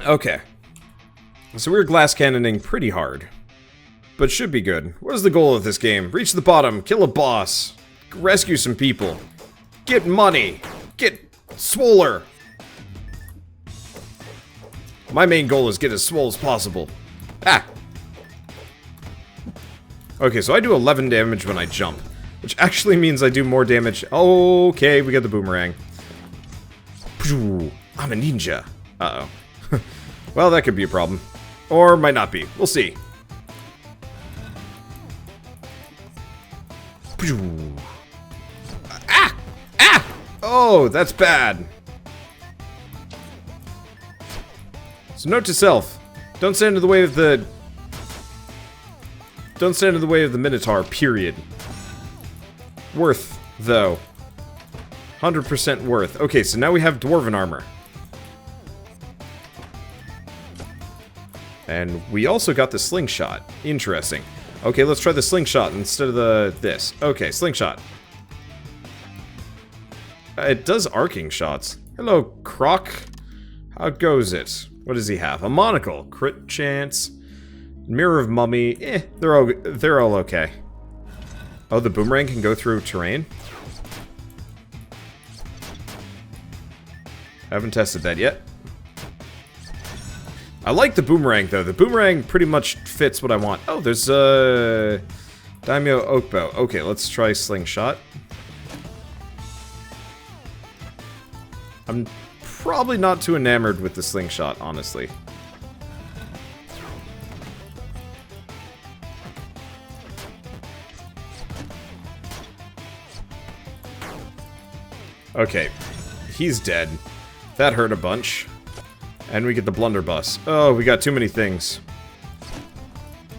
Okay. So we're glass cannoning pretty hard. But should be good. What is the goal of this game? Reach the bottom, kill a boss, rescue some people, get money, get swoller. My main goal is get as swole as possible. Ah! Okay, so I do 11 damage when I jump, which actually means I do more damage. Okay, we got the boomerang. I'm a ninja. Uh-oh. Well, that could be a problem. Or might not be. We'll see. Ah! Ah! Oh, that's bad. So note to self. Don't stand in the way of the... Don't stand in the way of the Minotaur, period. Worth, though. 100% worth. Okay, so now we have Dwarven armor. And we also got the slingshot. Interesting. Okay, let's try the slingshot instead of this. Okay, slingshot. It does arcing shots. Hello, Croc. How goes it? What does he have? A monocle. Crit chance. Mirror of Mummy. They're all okay. Oh, the boomerang can go through terrain? Haven't tested that yet. I like the boomerang, though. The boomerang pretty much fits what I want. Oh, there's Daimyo Oakbow. Okay, let's try slingshot. I'm probably not too enamored with the slingshot, honestly. Okay, he's dead. That hurt a bunch. And we get the blunderbuss. Oh, we got too many things.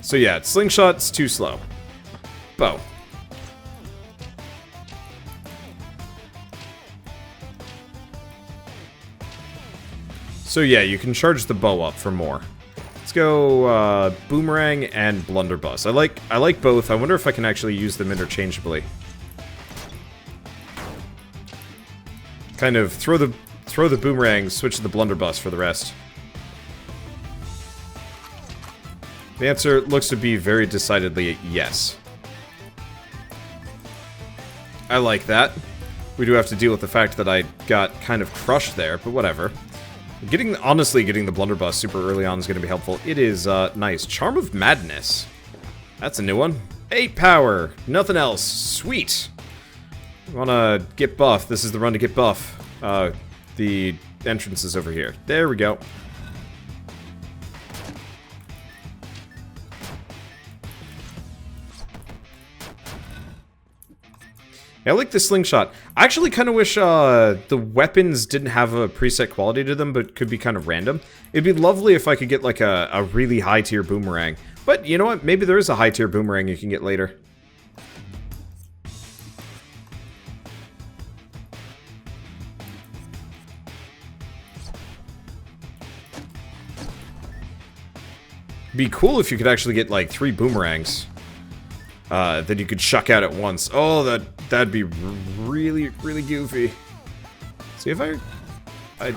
So yeah, slingshot's too slow. Bow. So yeah, you can charge the bow up for more. Let's go boomerang and blunderbuss. I like both. I wonder if I can actually use them interchangeably. Kind of throw the boomerang, switch to the blunderbuss for the rest. The answer looks to be very decidedly yes. I like that. We do have to deal with the fact that I got kind of crushed there, but whatever. Honestly, getting the blunderbuss super early on is going to be helpful. It is nice. Charm of Madness. That's a new one. 8 power. Nothing else. Sweet. Wanna get buff. This is the run to get buff. The entrance is over here. There we go. Yeah, I like the slingshot. I actually kind of wish the weapons didn't have a preset quality to them, but could be kind of random. It'd be lovely if I could get like a really high tier boomerang. But you know what? Maybe there is a high tier boomerang you can get later. Be cool if you could actually get like 3 boomerangs that you could chuck out at once. Oh, that'd be really, really goofy. See if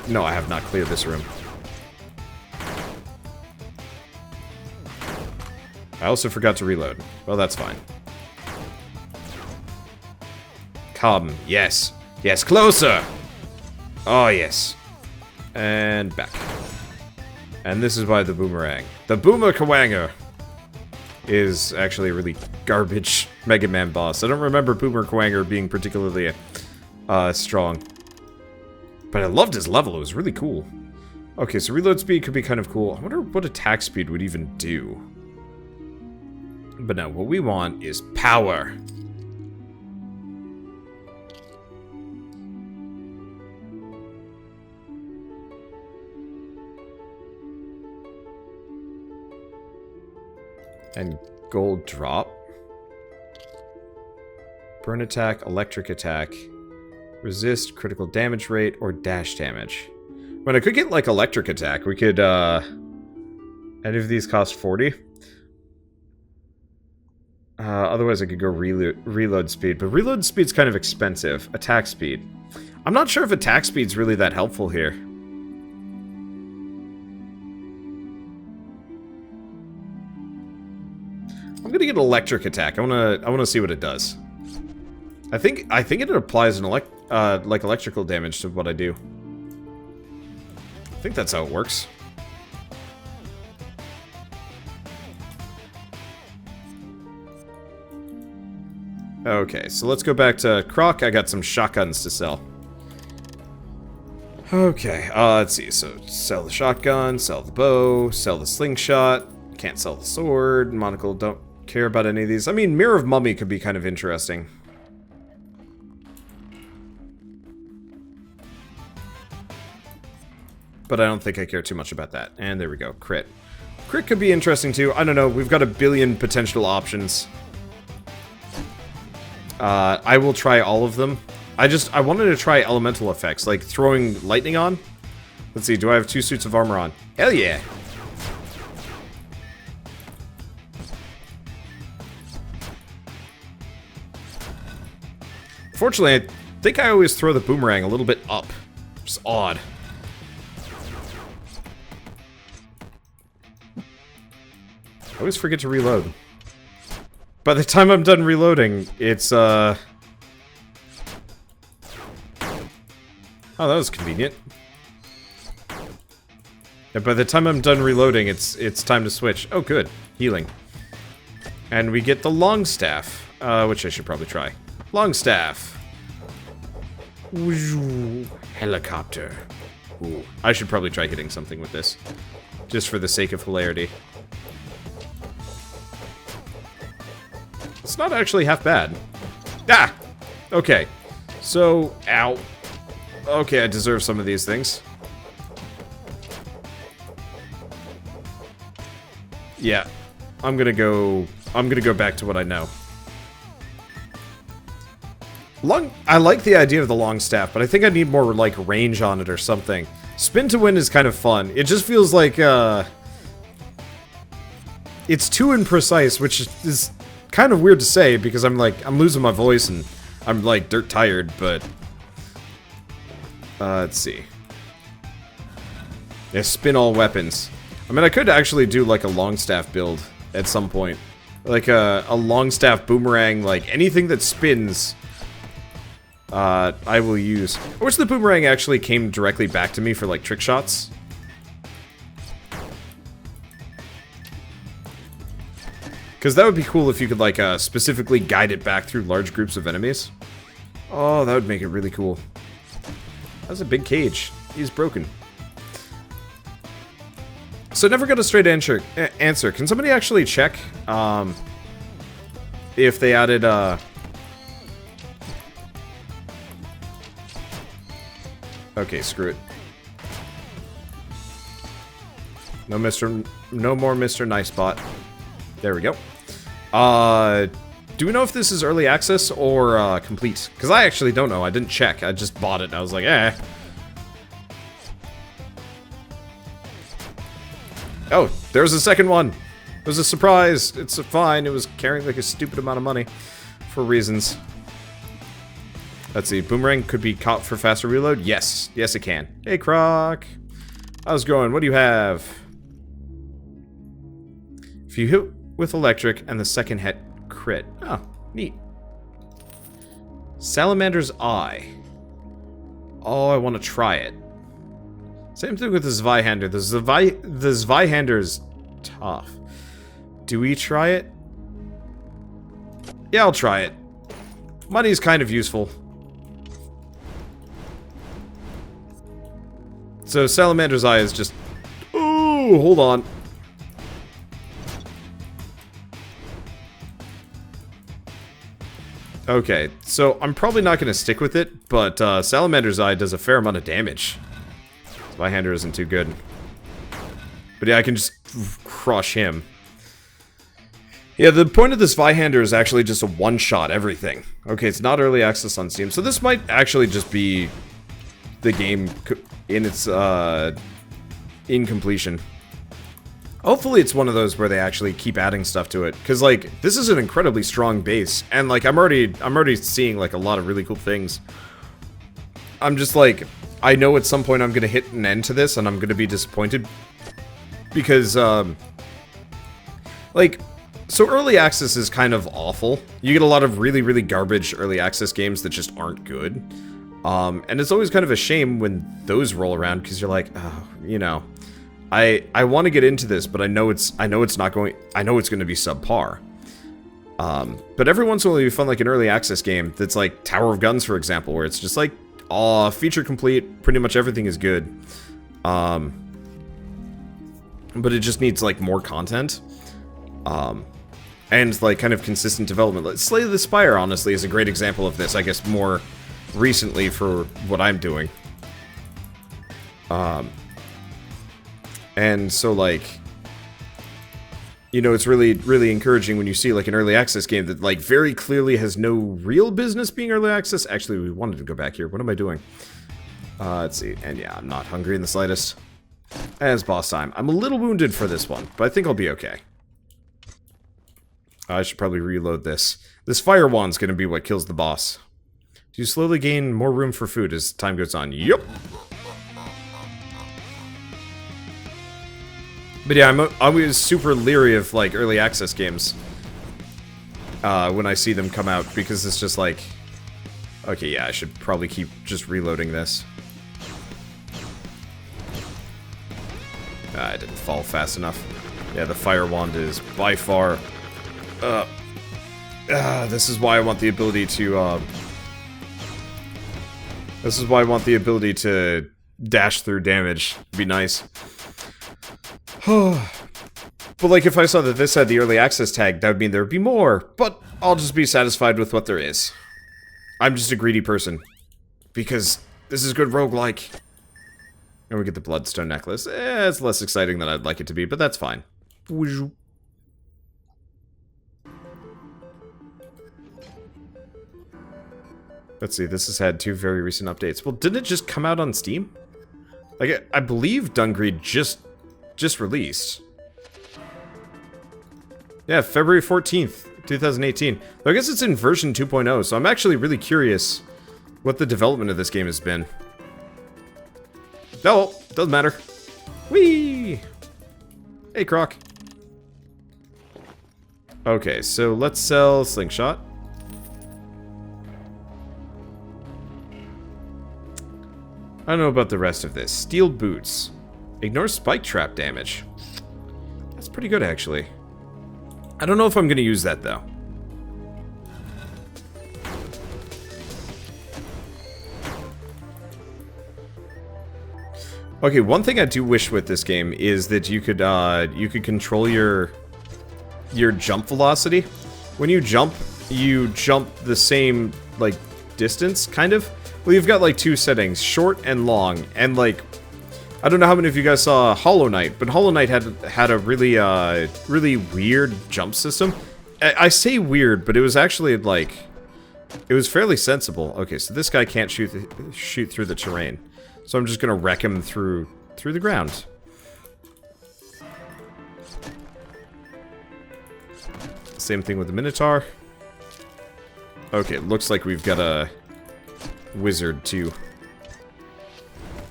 no, I have not cleared this room. I also forgot to reload. Well, that's fine. Come, yes. Yes, closer! Oh, yes. And back. And this is by the boomerang. The Boomer Kawanger is actually a really garbage Mega Man boss. I don't remember Boomer Kawanger being particularly strong. But I loved his level. It was really cool. Okay, so reload speed could be kind of cool. I wonder what attack speed would even do. But no, what we want is power. And gold drop. Burn attack, electric attack, resist, critical damage rate, or dash damage. When I could get, like, electric attack, we could, any of these cost 40? Otherwise I could go reload speed, but reload speed's kind of expensive. Attack speed. I'm not sure if attack speed's really that helpful here. I'm gonna get electric attack. I wanna see what it does. I think it applies an like electrical damage to what I do. I think that's how it works. Okay, so let's go back to Croc. I got some shotguns to sell. Okay, let's see. So, sell the shotgun, sell the bow, sell the slingshot. Can't sell the sword. Monocle, don't care about any of these. I mean, Mirror of Mummy could be kind of interesting. But I don't think I care too much about that. And there we go, crit. Crit could be interesting too. I don't know, we've got a billion potential options. I will try all of them. I wanted to try elemental effects, like throwing lightning on. Let's see, do I have 2 suits of armor on? Hell yeah! Fortunately, I think I always throw the boomerang a little bit up. Just odd. I always forget to reload. By the time I'm done reloading, it's, Oh, that was convenient. And by the time I'm done reloading, it's time to switch. Oh, good. Healing. And we get the long staff, which I should probably try. Long staff. Helicopter. Ooh. I should probably try hitting something with this. Just for the sake of hilarity. It's not actually half bad. Ah! Okay. So, ow. Okay, I deserve some of these things. Yeah. I'm gonna go back to what I know. I like the idea of the long staff, but I think I need more, like, range on it or something. Spin to win is kind of fun. It just feels like, it's too imprecise, which is kind of weird to say, because I'm losing my voice and I'm, like, dirt tired, but... let's see. Yeah, spin all weapons. I mean, I could actually do, like, a long staff build at some point. Like, a long staff boomerang, like, anything that spins... I will use. I wish the boomerang actually came directly back to me for, like, trick shots. Because that would be cool if you could, like, specifically guide it back through large groups of enemies. Oh, that would make it really cool. That's a big cage. He's broken. So never got a straight answer. Can somebody actually check, if they added, Okay, screw it. No more Mr. Nicebot. There we go. Do we know if this is early access or, complete? Because I actually don't know. I didn't check. I just bought it and I was like, eh. Oh, there's a second one. It was a surprise. It's fine. It was carrying, like, a stupid amount of money for reasons. Let's see, boomerang could be caught for faster reload? Yes. Yes, it can. Hey, Croc. How's it going? What do you have? If you hit with electric and the second hit, crit. Oh, neat. Salamander's Eye. Oh, I want to try it. Same thing with the Zweihander. The Zweihander is tough. Do we try it? Yeah, I'll try it. Money's kind of useful. So Salamander's Eye is just... Oh, hold on. Okay, so I'm probably not going to stick with it, but Salamander's Eye does a fair amount of damage. My hander isn't too good. But yeah, I can just crush him. Yeah, the point of this Zweihander is actually just a one-shot everything. Okay, it's not early access on Steam, so this might actually just be the game in its, incompletion. Hopefully it's one of those where they actually keep adding stuff to it, because, like, this is an incredibly strong base, and, like, I'm already seeing, like, a lot of really cool things. I'm just, like, I know at some point I'm gonna hit an end to this, and I'm gonna be disappointed, because, like, So early access is kind of awful. You get a lot of really, really garbage early access games that just aren't good. And it's always kind of a shame when those roll around, because you're like, oh, you know, I want to get into this, but I know it's going to be subpar. But every once in a while you find like an early access game that's like Tower of Guns, for example, where it's just like, feature complete, pretty much everything is good. But it just needs like more content. And like kind of consistent development. Like, Slay the Spire, honestly, is a great example of this, I guess more recently for what I'm doing. And so like, you know, it's really, really encouraging when you see like an early access game that like very clearly has no real business being early access. Actually, we wanted to go back here. What am I doing? Let's see. And yeah, I'm not hungry in the slightest. As boss time. I'm a little wounded for this one, but I think I'll be okay. I should probably reload this. This fire wand's gonna be what kills the boss. Do you slowly gain more room for food as time goes on? Yup. But yeah, I'm always super leery of like early access games when I see them come out, because it's just like, okay, yeah, I should probably keep just reloading this. I didn't fall fast enough. Yeah, the fire wand is by far. This is why I want the ability to. This is why I want the ability to dash through damage. It'd be nice. But like, if I saw that this had the early access tag, that would mean there would be more. But I'll just be satisfied with what there is. I'm just a greedy person. Because this is good roguelike. And we get the Bloodstone necklace. It's less exciting than I'd like it to be, but that's fine. Let's see, this has had 2 very recent updates. Well, didn't it just come out on Steam? Like, I believe Dungreed just released. Yeah, February 14th, 2018. I guess it's in version 2.0, so I'm actually really curious what the development of this game has been. No, doesn't matter. Whee! Hey, Croc. Okay, so let's sell Slingshot. I don't know about the rest of this. Steel Boots. Ignore spike trap damage. That's pretty good, actually. I don't know if I'm going to use that, though. Okay, one thing I do wish with this game is that you could control your jump velocity. When you jump the same, like, distance, kind of. Well, you've got, like, 2 settings, short and long, and, like, I don't know how many of you guys saw Hollow-Knight, but Hollow-Knight had a really, really weird jump system. I say weird, but it was actually, like, it was fairly sensible. Okay, so this guy can't shoot through the terrain. So I'm just gonna wreck him through the ground. Same thing with the Minotaur. Okay, looks like we've got a wizard too.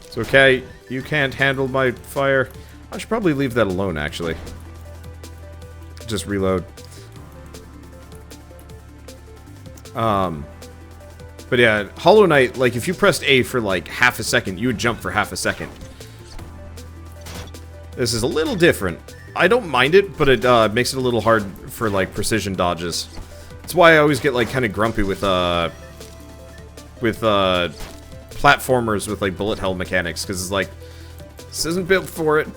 It's okay, you can't handle my fire. I should probably leave that alone, actually. Just reload. But yeah, Hollow Knight, like, if you pressed A for, like, half a second, you would jump for half a second. This is a little different. I don't mind it, but it makes it a little hard for, like, precision dodges. That's why I always get, like, kind of grumpy with platformers with, like, bullet hell mechanics, because it's like, this isn't built for it.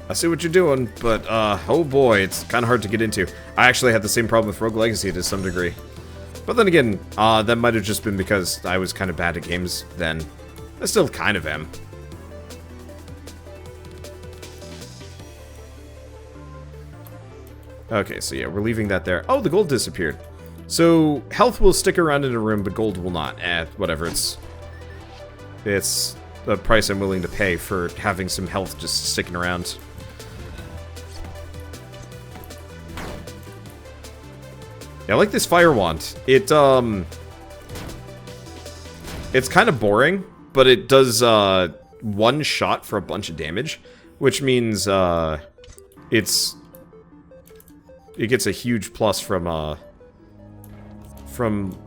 I see what you're doing, but, oh boy, it's kind of hard to get into. I actually had the same problem with Rogue Legacy to some degree. But then again, that might have just been because I was kind of bad at games then. I still kind of am. Okay, so yeah, we're leaving that there. Oh, the gold disappeared. So, health will stick around in a room, but gold will not. Whatever, it's the price I'm willing to pay for having some health just sticking around. Yeah, I like this fire wand. It's kind of boring, but it does one shot for a bunch of damage, which means it's gets a huge plus from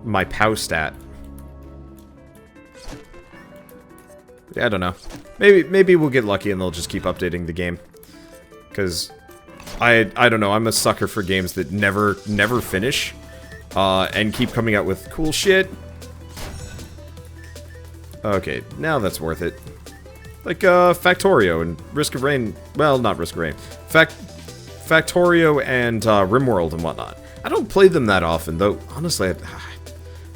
my POW stat. Yeah, I don't know. Maybe we'll get lucky and they'll just keep updating the game. Because I don't know, I'm a sucker for games that never finish and keep coming out with cool shit. Okay, now that's worth it. Like Factorio and Risk of Rain. Well, not Risk of Rain. Factorio and RimWorld and whatnot. I don't play them that often, though. Honestly, I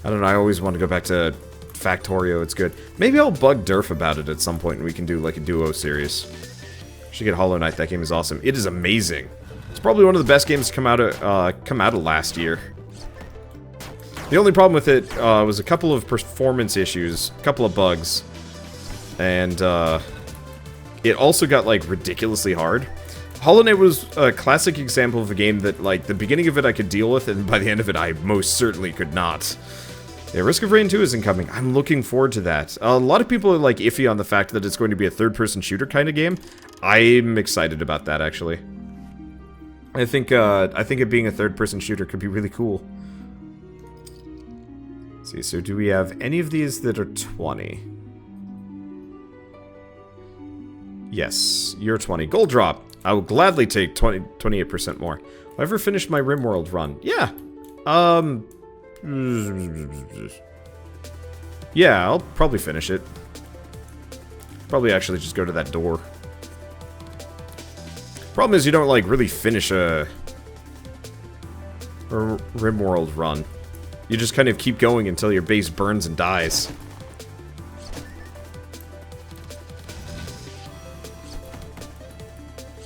don't know. I always want to go back to Factorio. It's good. Maybe I'll bug Durf about it at some point, and we can do like a duo series. Should get Hollow Knight. That game is awesome. It is amazing. It's probably one of the best games to come out of last year. The only problem with it was a couple of performance issues, a couple of bugs, and it also got like ridiculously hard. Hollow Knight was a classic example of a game that, like, the beginning of it I could deal with, and by the end of it I most certainly could not. Yeah, Risk of Rain 2 is incoming. I'm looking forward to that. A lot of people are, like, iffy on the fact that it's going to be a third-person shooter kind of game. I'm excited about that, actually. I think it being a third-person shooter could be really cool. Let's see, so do we have any of these that are 20? Yes, you're 20. Gold drop. I will gladly take 28% more. Have I ever finished my RimWorld run? Yeah. Yeah, I'll probably finish it. Probably actually just go to that door. Problem is you don't, like, really finish a RimWorld run. You just kind of keep going until your base burns and dies.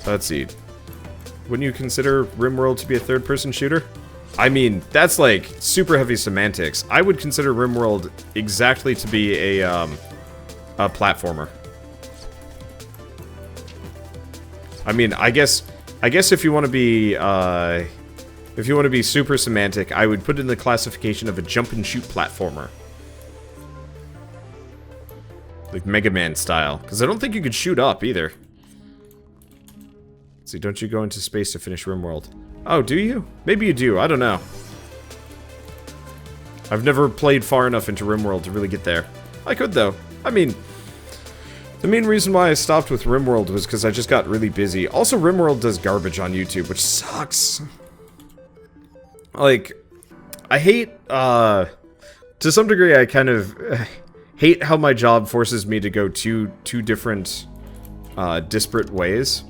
Let's see. Wouldn't you consider RimWorld to be a third-person shooter? I mean, that's like super heavy semantics. I would consider RimWorld exactly to be a platformer. I mean, I guess if you want to be super semantic, I would put it in the classification of a jump-and-shoot platformer. Like Mega Man style. Because I don't think you could shoot up, either. See, don't you go into space to finish RimWorld? Oh, do you? Maybe you do, I don't know. I've never played far enough into RimWorld to really get there. I could, though. I mean, the main reason why I stopped with RimWorld was because I just got really busy. Also, RimWorld does garbage on YouTube, which sucks. Like, I hate, to some degree, I kind of hate how my job forces me to go two different, disparate ways.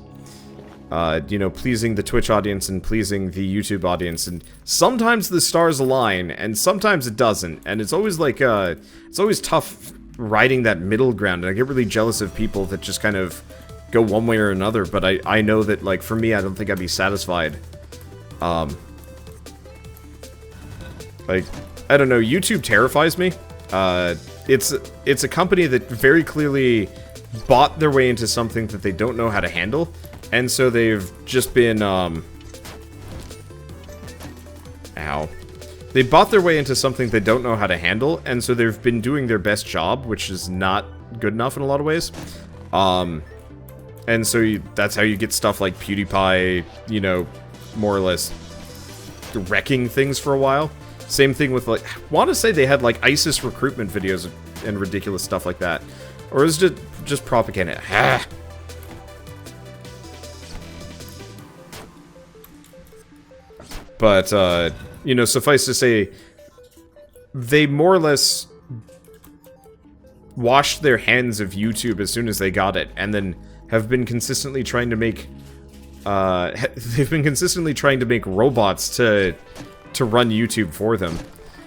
You know, pleasing the Twitch audience and pleasing the YouTube audience, and sometimes the stars align, and sometimes it doesn't, and it's always like, it's always tough riding that middle ground, and I get really jealous of people that just kind of go one way or another, but I know that, like, for me, I don't think I'd be satisfied. Like, I don't know, YouTube terrifies me. It's a company that very clearly bought their way into something that they don't know how to handle. And so they've just been, ow. They bought their way into something they don't know how to handle, and so they've been doing their best job, which is not good enough in a lot of ways. And so that's how you get stuff like PewDiePie, you know, more or less wrecking things for a while. Same thing with, like, I want to say they had, like, ISIS recruitment videos and ridiculous stuff like that. Or is it just propaganda? Ah. But, you know, suffice to say, they more or less washed their hands of YouTube as soon as they got it, and then have been consistently trying to make, they've been consistently trying to make robots to run YouTube for them.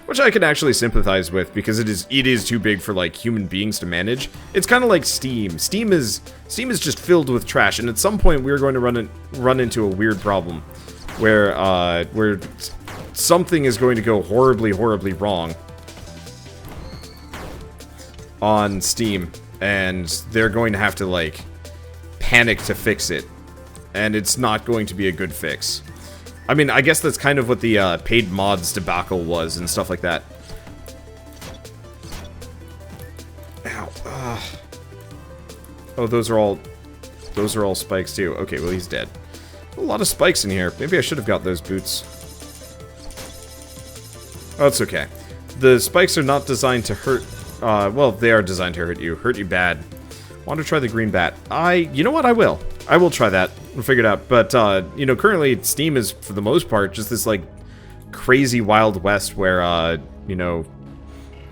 Which I can actually sympathize with, because it is too big for, like, human beings to manage. It's kind of like Steam. Steam is just filled with trash, and at some point we're going to run into a weird problem. Where something is going to go horribly, horribly wrong on Steam, and they're going to have to, like, panic to fix it, and it's not going to be a good fix. I mean, I guess that's kind of what the paid mods debacle was and stuff like that. Ow. Oh, those are all spikes too. Okay, well, he's dead. A lot of spikes in here. Maybe I should have got those boots. Oh, it's okay. The spikes are not designed to hurt... well, they are designed to hurt you. Hurt you bad. Want to try the green bat? You know what? I will. I will try that. We'll figure it out. But, you know, currently Steam is, for the most part, just this, like, crazy Wild West where, you know,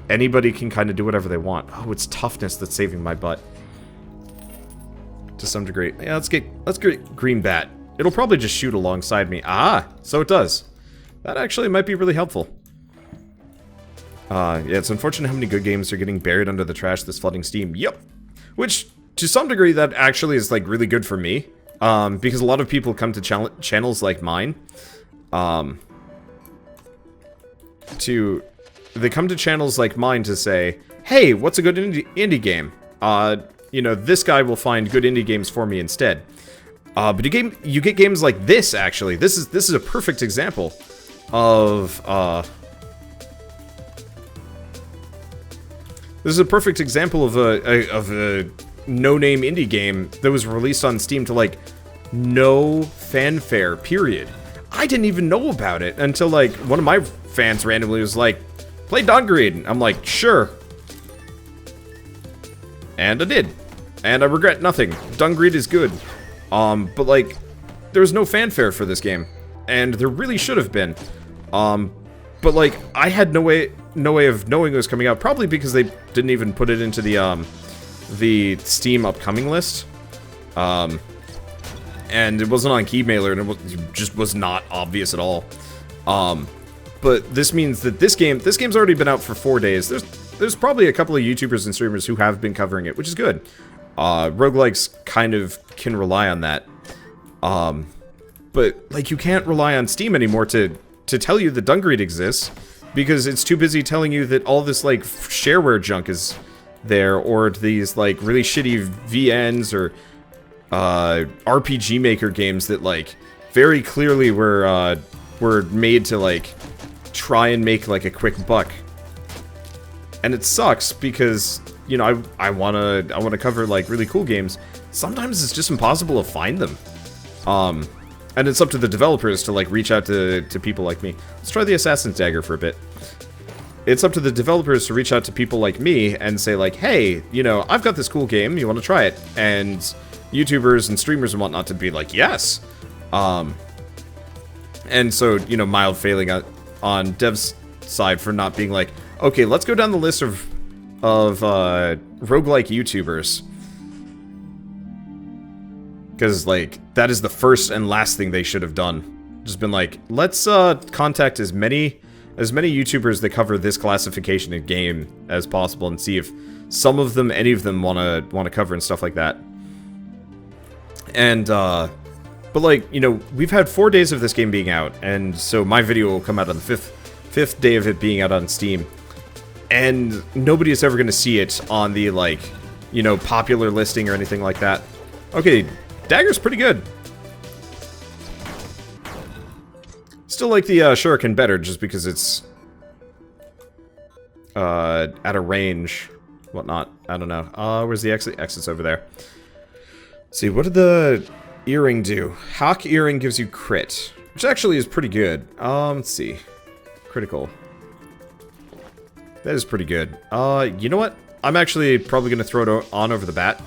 anybody can kind of do whatever they want. Oh, it's toughness that's saving my butt. To some degree. Yeah, let's get green bat. It'll probably just shoot alongside me. Ah, so it does. That actually might be really helpful. Yeah, it's unfortunate how many good games are getting buried under the trash that's flooding Steam. Yep. Which, to some degree, that actually is, like, really good for me. Because a lot of people come to channels like mine. They come to channels like mine to say, hey, what's a good indie game? You know, this guy will find good indie games for me instead. But you get games like this, actually. This is a perfect example of, this is a perfect example of a no-name indie game that was released on Steam to, like, no fanfare, period. I didn't even know about it until, like, one of my fans randomly was like, play Dungreed. I'm like, sure. And I did. And I regret nothing. Dungreed is good. But, like, there was no fanfare for this game. And there really should have been. But, like, I had no way of knowing it was coming out, probably because they didn't even put it into the Steam upcoming list. And it wasn't on Keymailer, and it just was not obvious at all. But this means that this game's already been out for 4 days. There's probably a couple of YouTubers and streamers who have been covering it, which is good. Roguelikes kind of can rely on that. But, like, you can't rely on Steam anymore to tell you that Dungreed exists, because it's too busy telling you that all this, like, shareware junk is there, or these, like, really shitty VNs, or, RPG Maker games that, like, very clearly were made to, like, try and make, like, a quick buck. And it sucks, because, you know, I wanna cover, like, really cool games. Sometimes it's just impossible to find them. And it's up to the developers to, like, reach out to people like me. Let's try the Assassin's Dagger for a bit. It's up to the developers to reach out to people like me and say, like, hey, you know, I've got this cool game, you want to try it? And YouTubers and streamers and whatnot to be like, yes! And so, you know, mild failing on dev's side for not being like, okay, let's go down the list of roguelike YouTubers. Because, like, that is the first and last thing they should have done. Just been like, let's contact as many YouTubers that cover this classification of game as possible and see if some of them, any of them, wanna cover and stuff like that. And but, like, you know, we've had 4 days of this game being out, and so my video will come out on the fifth day of it being out on Steam, and nobody is ever gonna see it on the, like, you know, popular listing or anything like that. Okay, Dagger's pretty good. Still like the Shuriken better, just because it's at a range, whatnot. I don't know. Where's the exit? Exit's over there. Let's see, what did the earring do? Hawk earring gives you crit, which actually is pretty good. Let's see, critical. That is pretty good. You know what? I'm actually probably gonna throw it on over the bat.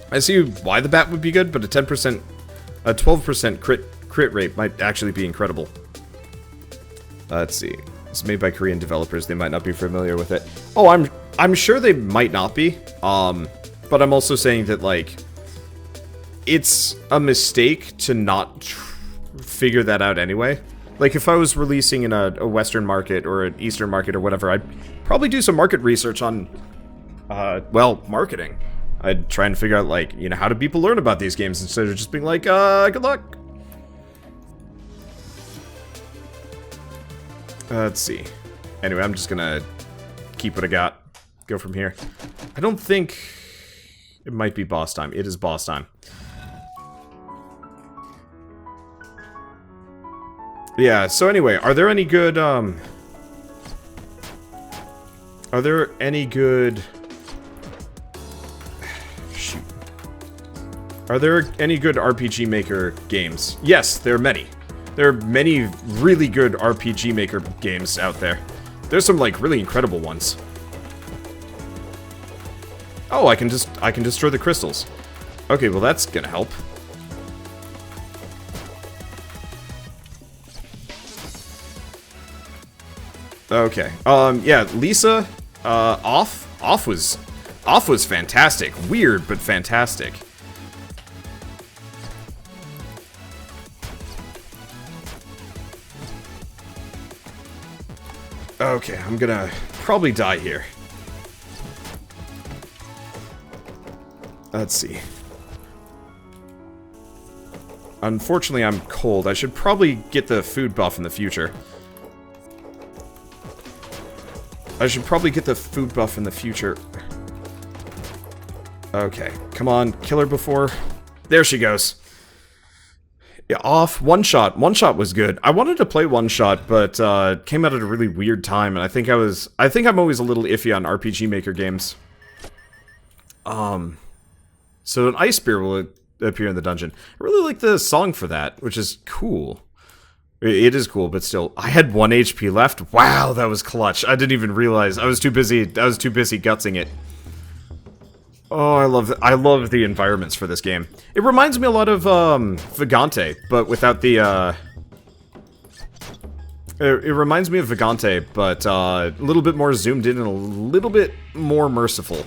I see why the bat would be good, but a 12% crit rate might actually be incredible. Let's see. It's made by Korean developers. They might not be familiar with it. Oh, I'm sure they might not be. But I'm also saying that, like, it's a mistake to not figure that out anyway. Like, if I was releasing in a Western market or an Eastern market or whatever, I'd probably do some market research on, well, marketing. I'd try and figure out, like, you know, how do people learn about these games instead of just being like, good luck. Let's see. Anyway, I'm just gonna keep what I got. Go from here. I don't think it might be boss time. It is boss time. Yeah, so anyway, are there any good, Are there any good RPG Maker games? Yes, there are many. There are many really good RPG Maker games out there. There's some, like, really incredible ones. Oh, I can destroy the crystals. Okay, well that's gonna help. Okay. Yeah, Lisa, Off was fantastic. Weird, but fantastic. Okay, I'm gonna probably die here. Let's see. Unfortunately, I'm cold. I should probably get the food buff in the future. Okay, come on, kill her before... There she goes. Yeah, Off, One Shot. One Shot was good. I wanted to play One Shot, but it came out at a really weird time, and I think I'm always a little iffy on RPG Maker games. So an ice spear will appear in the dungeon. I really like the song for that, which is cool. It is cool, but still, I had 1 HP left. Wow, that was clutch. I didn't even realize. I was too busy gutsing it. Oh, I love the environments for this game. It reminds me a lot of Vagante, but without the it reminds me of Vagante, but a little bit more zoomed in and a little bit more merciful.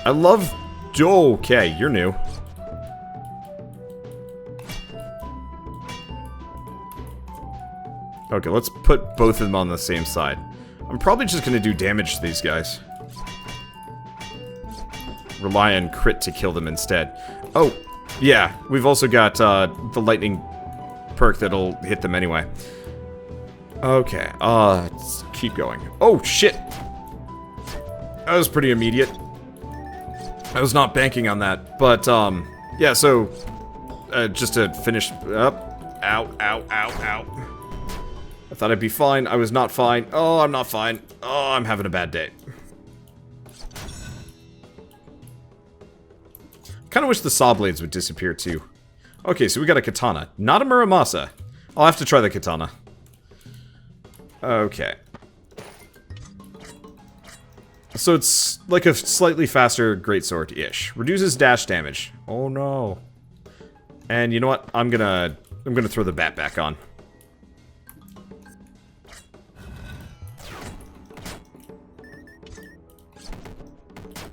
I love... Okay, you're new. Okay, let's put both of them on the same side. I'm probably just gonna do damage to these guys. Rely on crit to kill them instead. Oh, yeah, we've also got the lightning perk that'll hit them anyway. Okay, let's keep going. Oh, shit! That was pretty immediate. I was not banking on that, but, yeah, so, just to finish up. Ow, ow, ow, ow. I thought I'd be fine. I was not fine. Oh, I'm not fine. Oh, I'm having a bad day. Kinda wish the saw blades would disappear, too. Okay, so we got a katana. Not a Muramasa. I'll have to try the katana. Okay. So it's like a slightly faster greatsword-ish. Reduces dash damage. Oh no. And you know what? I'm gonna throw the bat back on.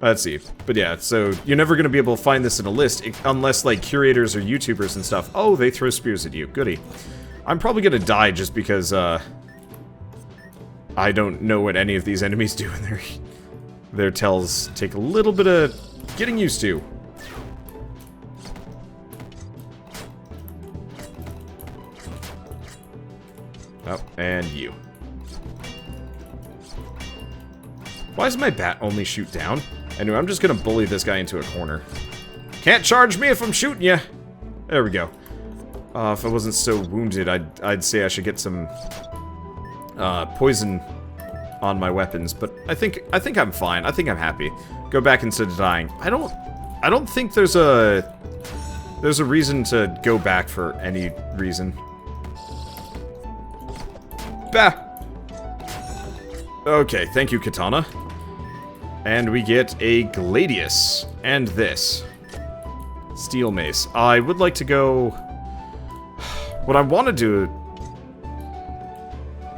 Let's see. But yeah, so you're never gonna be able to find this in a list unless like curators or YouTubers and stuff. Oh, they throw spears at you. Goody. I'm probably gonna die just because I don't know what any of these enemies do in their tells take a little bit of getting used to. Oh, and you. Why does my bat only shoot down? Anyway, I'm just gonna bully this guy into a corner. Can't charge me if I'm shooting you! There we go. If I wasn't so wounded, I'd say I should get some poison on my weapons, but I think I'm fine. I think I'm happy. Go back instead of dying. I don't think there's a reason to go back for any reason. Bah! Okay, thank you, Katana. And we get a Gladius. And this. Steel Mace. I would like to go... What I want to do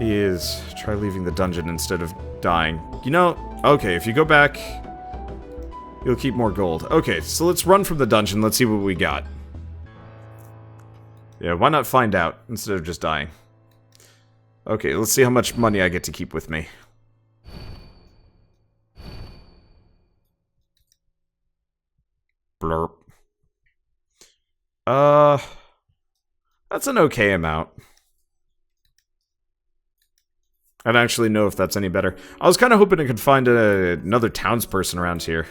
is try leaving the dungeon instead of dying. You know, okay, if you go back, you'll keep more gold. Okay, so let's run from the dungeon. Let's see what we got. Yeah, why not find out instead of just dying? Okay, let's see how much money I get to keep with me. Blurp. That's an okay amount. I don't actually know if that's any better. I was kind of hoping I could find another townsperson around here.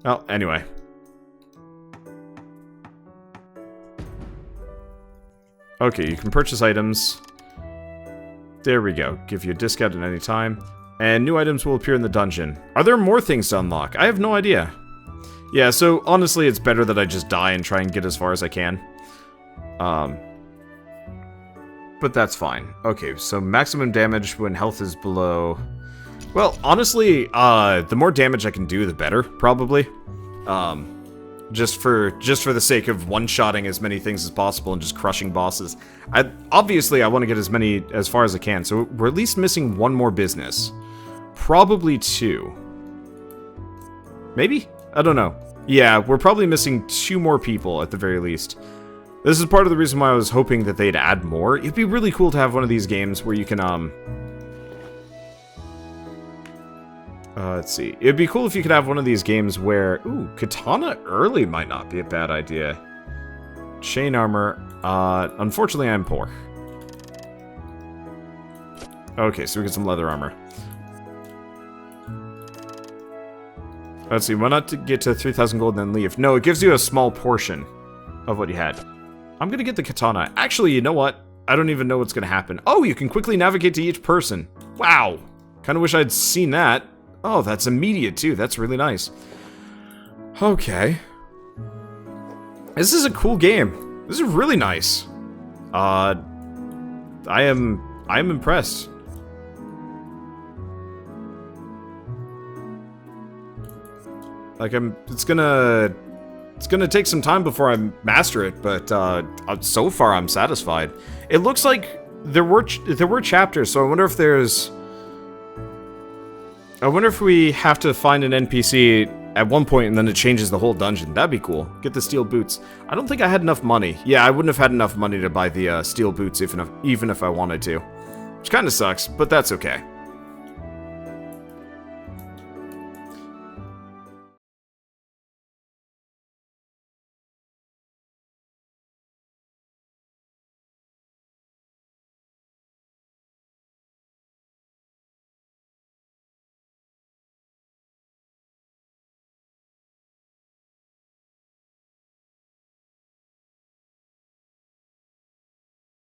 Well, anyway. Okay, you can purchase items. There we go. Give you a discount at any time. And new items will appear in the dungeon. Are there more things to unlock? I have no idea. Yeah, so honestly, it's better that I just die and try and get as far as I can. But that's fine. Okay, so maximum damage when health is below... Well, honestly, the more damage I can do, the better, probably. Just for the sake of one-shotting as many things as possible and just crushing bosses. Obviously, I want to get as far as I can, so we're at least missing one more business. Probably two. Maybe? I don't know. Yeah, we're probably missing 2 more people at the very least. This is part of the reason why I was hoping that they'd add more. It'd be really cool to have one of these games where you can, let's see. It'd be cool if you could have one of these games where... Ooh, katana early might not be a bad idea. Chain armor. Unfortunately, I'm poor. Okay, so we get some leather armor. Let's see, why not get to 3,000 gold and then leave? No, it gives you a small portion of what you had. I'm gonna get the katana. Actually, you know what? I don't even know what's gonna happen. Oh, you can quickly navigate to each person. Wow. Kinda wish I'd seen that. Oh, that's immediate too. That's really nice. Okay. This is a cool game. This is really nice. I am impressed. Like it's gonna take some time before I master it, but so far I'm satisfied. It looks like there were chapters, so I wonder if there's... I wonder if we have to find an NPC at one point and then it changes the whole dungeon. That'd be cool. Get the steel boots. I don't think I had enough money. Yeah, I wouldn't have had enough money to buy the steel boots even if I wanted to. Which kind of sucks, but that's okay.